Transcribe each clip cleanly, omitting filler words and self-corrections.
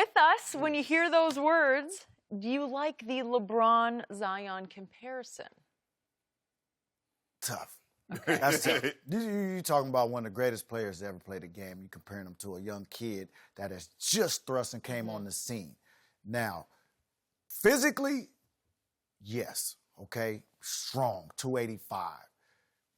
With us, when you hear those words, do you like the LeBron-Zion comparison? Tough. That's tough. You're talking about one of the greatest players to ever play the game. You're comparing him to a young kid that has just thrust and came on the scene. Now, physically, yes, okay, strong, 285,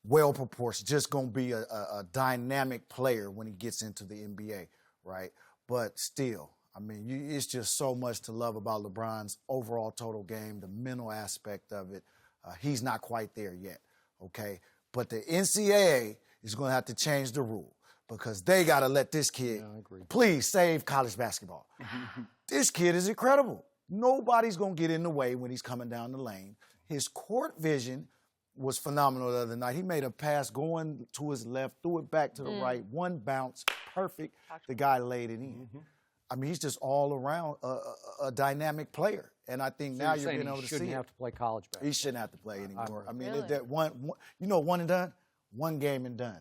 well proportioned, just going to be a dynamic player when he gets into the NBA, right? But still, I mean, it's just so much to love about LeBron's overall total game, the mental aspect of it. He's not quite there yet, okay? But the NCAA is going to have to change the rule because they got to let this kid, please save college basketball. This kid is incredible. Nobody's going to get in the way when he's coming down the lane. His court vision was phenomenal the other night. He made a pass going to his left, threw it back to the right, one bounce, perfect. The guy laid it in. I mean, he's just all around a dynamic player. And I think So now you're you're being saying able he to see shouldn't have to play college basketball. He shouldn't have to play anymore. I mean, Really? that one, one and done? One game and done.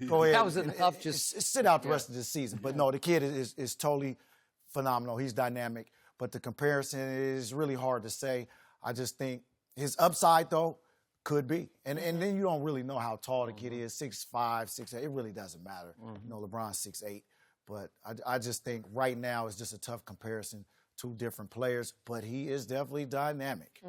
Go ahead. That was enough just... Sit out the rest of the season. But no, the kid is totally phenomenal. He's dynamic. But the comparison is really hard to say. I just think his upside, though, could be. And then you don't really know how tall the kid is, 6'5", 6'8". It really doesn't matter. You know, LeBron's 6'8". But I just think right now it's just a tough comparison. Two different players, but he is definitely dynamic.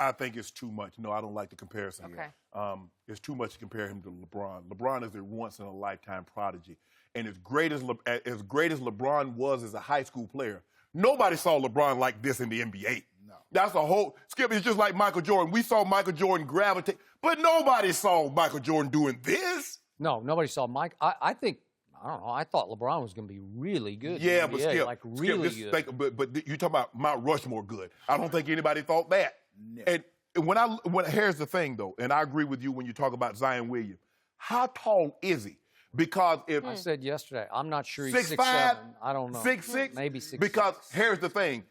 I think it's too much. No, I don't like the comparison Okay. here. It's too much to compare him to LeBron. LeBron is a once-in-a-lifetime prodigy. And as great as LeBron was as a high school player, nobody saw LeBron like this in the NBA. No. That's a whole... Skip, it's just like Michael Jordan. We saw Michael Jordan gravitate, but nobody saw Michael Jordan doing this. No, nobody saw Mike. I think, I don't know, I thought LeBron was going to be really good. Yeah, in the but NBA, Skip, like really good. But you're talking about Mount Rushmore good. I don't think anybody thought that. No. And here's the thing, though, and I agree with you when you talk about Zion Williamson. How tall is he? Because if I said yesterday, I'm not sure he's 6'5", 6'7". I don't know. 6'6", Maybe 6'6". Because here's the thing.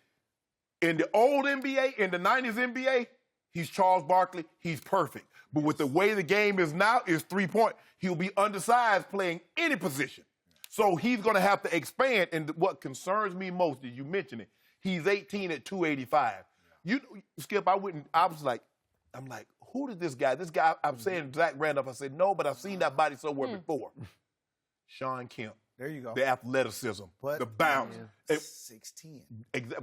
In the old NBA, in the 90s NBA, he's Charles Barkley. He's perfect. But with the way the game is now, is 3-point. He'll be undersized playing any position. So he's going to have to expand. And what concerns me most is you mentioned it. He's 18 at 285. You, Skip, I'm like, who did this guy? This guy, I'm saying Zach Randolph. I said, no, but I've seen that body somewhere before. Sean Kemp. There you go. The athleticism, But, the bounce. 6'10".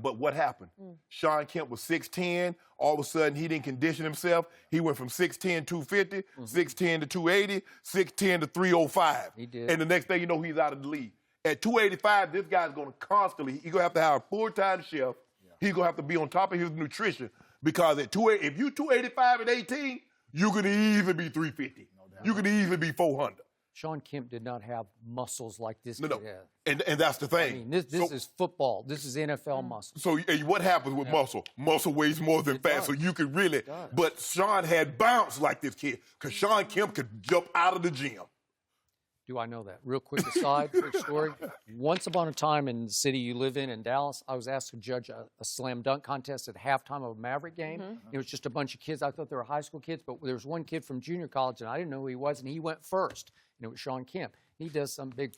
But what happened? Sean Kemp was 6'10". All of a sudden, he didn't condition himself. He went from 6'10", 250, 6'10 to 280, 6'10 to 305. He did. And the next thing you know, he's out of the league. At 285, this guy's going to constantly, he's going to have to have a full-time chef. He's going to have to be on top of his nutrition because if you're 285 at 18, you could easily be 350. You could easily be 400. Sean Kemp did not have muscles like this kid has. And that's the thing. I mean, this is football. This is NFL muscle. So what happens with muscle? Muscle weighs more than fat, so you could really. But Sean had bounce like this kid because Sean Kemp could jump out of the gym. Do I know that? Real quick aside, quick story. Once upon a time in the city you live in Dallas, I was asked to judge a slam dunk contest at halftime of a Maverick game. It was just a bunch of kids. I thought they were high school kids, but there was one kid from junior college, and I didn't know who he was, and he went first. And it was Sean Kemp. He does some big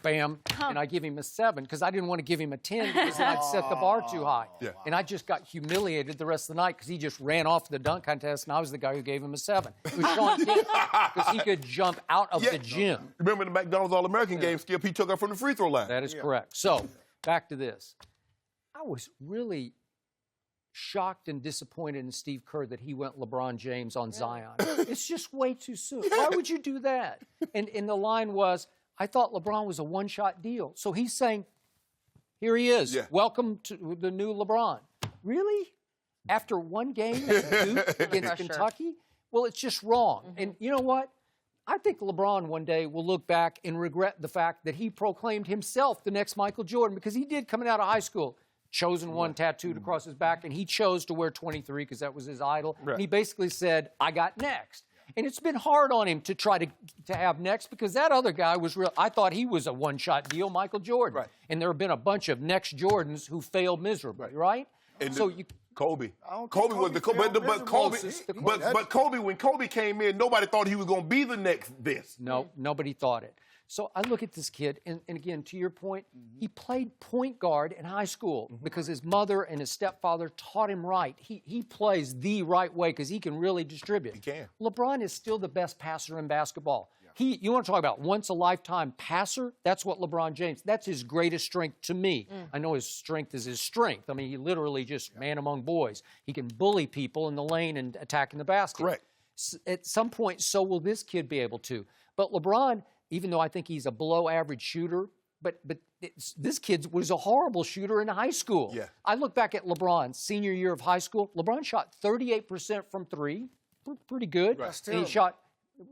bam, and I give him a 7 because I didn't want to give him a 10 because then I'd set the bar too high. Yeah. And I just got humiliated the rest of the night because he just ran off the dunk contest, and I was the guy who gave him a 7. It was Sean Kemp because he could jump out of the gym. Remember the McDonald's All-American game, Skip? He took up from the free throw line. That is correct. So, back to this. I was really shocked and disappointed in Steve Kerr that he went LeBron James on Zion. It's just way too soon. Why would you do that? And the line was, I thought LeBron was a one-shot deal. So he's saying, here he is. Yeah. Welcome to the new LeBron. Really? After one game against Kentucky? Well, it's just wrong. And you know what? I think LeBron one day will look back and regret the fact that he proclaimed himself the next Michael Jordan because he did coming out of high school. Chosen one tattooed across his back, and he chose to wear 23 because that was his idol. Right. And he basically said, I got next. And it's been hard on him to try to have next because that other guy was real. I thought he was a one-shot deal, Michael Jordan. Right. And there have been a bunch of next Jordans who failed miserably, right? And so Kobe was the but Kobe, when Kobe came in, nobody thought he was going to be the next this. No, nobody thought it. So I look at this kid, and again, to your point, he played point guard in high school because his mother and his stepfather taught him right. He plays the right way because he can really distribute. He can. LeBron is still the best passer in basketball. You want to talk about once-a-lifetime passer? That's what LeBron James, that's his greatest strength to me. I know his strength is his strength. I mean, he literally just man among boys. He can bully people in the lane and attack in the basket. Correct. At some point, so will this kid be able to. But LeBron, even though I think he's a below-average shooter, but this kid was a horrible shooter in high school. Yeah. I look back at LeBron's senior year of high school. LeBron shot 38% from three, pretty good. Right. That's And he terrible. shot,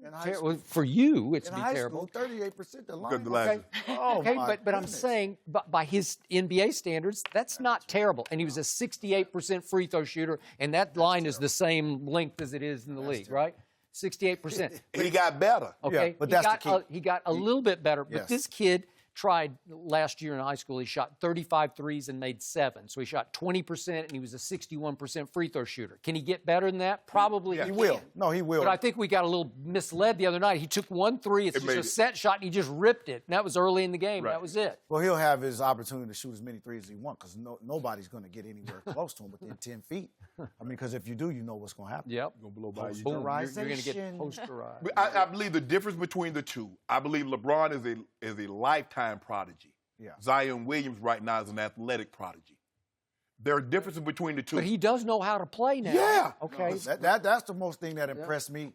In high school. for you, it's In be high terrible. school, 38% the line. Good glasses. Oh, Okay, my but I'm goodness. saying, by his NBA standards, that's not terrible. And he was a 68% free throw shooter, and that line is the same length as it is in the league, right? 68%. He got better. Okay, Yeah, but that's the key. He got a little bit better, but Yes. this kid tried last year in high school. He shot 35 threes and made 7. So he shot 20%, and he was a 61% free throw shooter. Can he get better than that? Probably He will. No, he will. But I think we got a little misled the other night. He took 1 3. It's It just made a it. set shot, and he just ripped it. And that was early in the game. Right. That was it. Well, he'll have his opportunity to shoot as many threes as he wants because nobody's going to get anywhere close to him within 10 feet. I mean, because if you do, you know what's going to happen. Yep. Gonna blow by you. Boom. You're going to get Posterization. posterized. But I believe the difference between the two, I believe LeBron is a lifetime prodigy. Yeah. Zion Williams right now is an athletic prodigy. There are differences between the two. But he does know how to play now. Yeah. Okay. That's the most thing that impressed me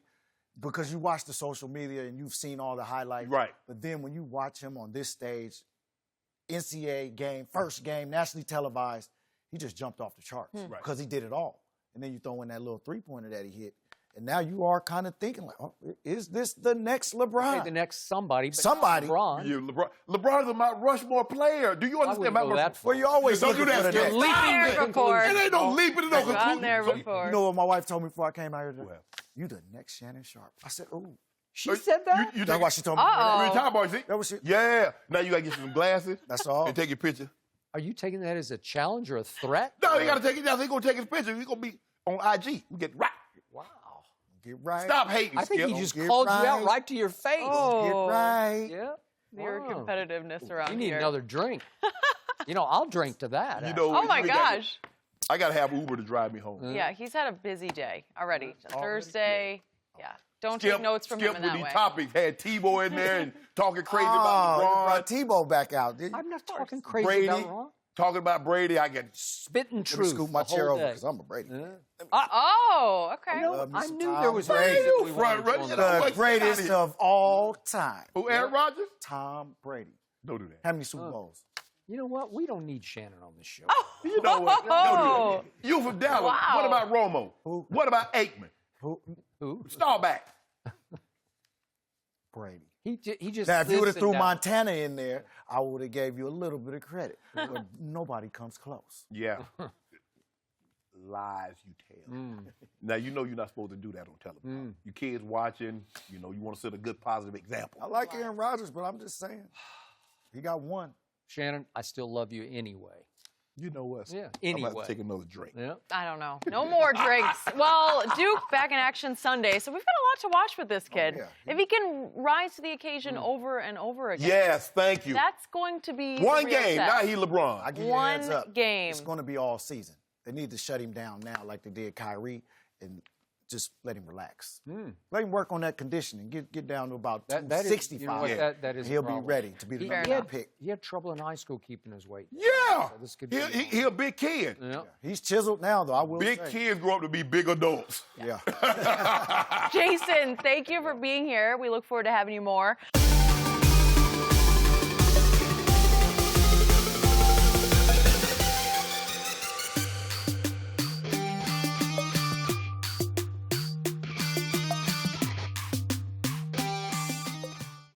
because you watch the social media and you've seen all the highlights. Right. But then when you watch him on this stage, NCAA game, first game, nationally televised, he just jumped off the charts because he did it all. And then you throw in that little three-pointer that he hit. And now you are kind of thinking like, oh, is this the next LeBron? Okay, the next somebody. But Somebody. LeBron. LeBron is a Mount Rushmore player. Do you understand wouldn't Mount go that Rushmore? far. Well, you always Don't do looking that. for the You're next. Been there before. It ain't no leaping and no Gone conclusion. there before. You know what my wife told me before I came out here today? Well. You the next Shannon Sharpe. I said, oh. She said that? You That's take why she told me. Uh-oh. you talking about, see? That was she. Yeah. Now you got to get you some glasses. That's all. And take your picture. Are you taking that as a challenge or a threat? No, you got to take it down. He's going to take his picture. He's going to be on IG. We get right. Wow. Get right. Stop hating, I think Skip. he just Get called you out right. right to your face. Oh. Get right. Yeah. Your Wow. competitiveness around You need here. another drink. I'll drink to that. You actually. know Oh what? my We gotta- gosh. I got to have Uber to drive me home. Yeah, he's had a busy day already. Thursday. Yeah. Don't Skip, take notes from him in with that these way. topics. Had Tebow in there and talking crazy Oh, about you LeBron. brought Tebow back out, didn't you? I'm not talking crazy Brady. about Ron. Talking about Brady. I get Spitting Let me truth. scoop my the whole chair over day. because I'm a Brady. Yeah. Oh, okay. Love me I some knew Tom there was a Brady. reason we Front wanted runner, you you on know the- what? The greatest of all time. Who, Aaron Rodgers? Tom Brady. Don't do that. How many Super Bowls? You know what? We don't need Shannon on this show. You know what? Don't do that. You from Dallas. Wow. What about Romo? Who? What about Aikman? Who? Starback. Brady. He just Now, if you would have sits threw and Montana in there, I would have gave you a little bit of credit. But nobody comes close. Yeah. Lies you tell. Now, you know you're not supposed to do that on television. You kids watching, you want to set a good, positive example. I like Aaron Rodgers, but I'm just saying. He got one. Shannon, I still love you anyway. You know what? Yeah, I'm about anyway. to take another drink. Yeah. I don't know. No more drinks. Well, Duke back in action Sunday, so we've got a lot to watch with this kid. yeah. If he can rise to the occasion over and over again, Yes, thank you. that's going to be One the real game. test. Now he LeBron. I give you a One heads up. game. It's going to be all season. They need to shut him down now like they did Kyrie and just let him relax. Let him work on that conditioning. Get down to about That is, 265. you know what, Yeah. that is a He'll be problem. ready to be the He, number he one had, pick. he had trouble in high school keeping his weight. Yeah. So this could be He a big kid. Yeah. He's chiseled now, though, I will Big say. kids grow up to be big adults. Yeah. Jason, thank you for being here. We look forward to having you more.